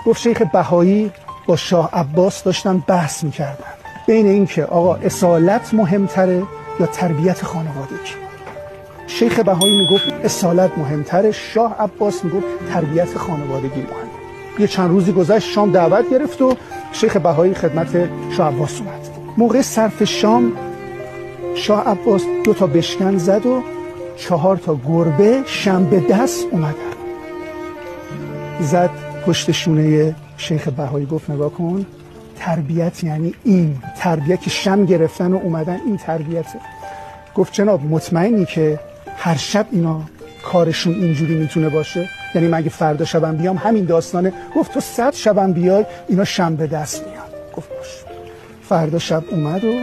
گفت شیخ بهایی با شاه عباس داشتن بحث میکردن بین این که آقا اصالت مهمتره یا تربیت خانوادگی. شیخ بهایی میگفت اصالت مهمتره، شاه عباس میگفت تربیت خانوادگی مهمه. یه چند روزی گذشت، شام دعوت گرفت و شیخ بهایی خدمت شاه عباس اومد. موقع صرف شام شاه عباس 2 تا بشکن زد و 4 تا گربه شم به دست اومدن. زد پشت شونه شیخ بهایی، گفت نگاه کن، تربیت یعنی این تربیت که شم گرفتن و اومدن، این تربیته. گفت جناب مطمئنی که هر شب اینا کارشون اینجوری میتونه باشه؟ یعنی من اگه فردا شبم بیام همین داستانه؟ گفت تو 100 شبم بیای اینا شم به دست میاد. گفت باش. فردا شب اومد و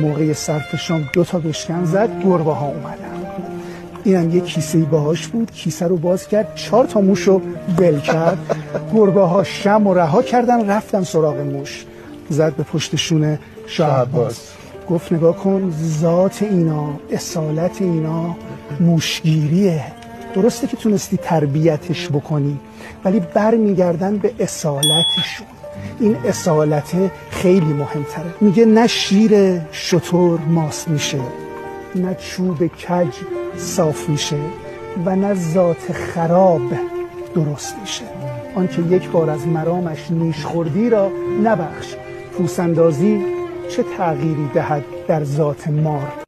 موقع صرف شام 2 تا بشکن زد، گربه ها اومدن. اینم یه کیسه باهاش بود، کیسه رو باز کرد، 4 تا موش رو ول کرد. گربه ها شم و رها کردن، رفتن سراغ موش. زد به پشت شونه شاه عباس، گفت نگاه کن، ذات اینا، اصالت اینا موشگیریه. درسته که تونستی تربیتش بکنی ولی برمیگردن به اصالتشون. این اصالت خیلی مهمتره. میگه نه شیر شتر ماست میشه، نه چوب کج صاف میشه و نه ذات خراب درست میشه. آنکه یک بار از مرامش نیش خوردی را نبخش، پوسندازی چه تغییری دهد در ذات مار.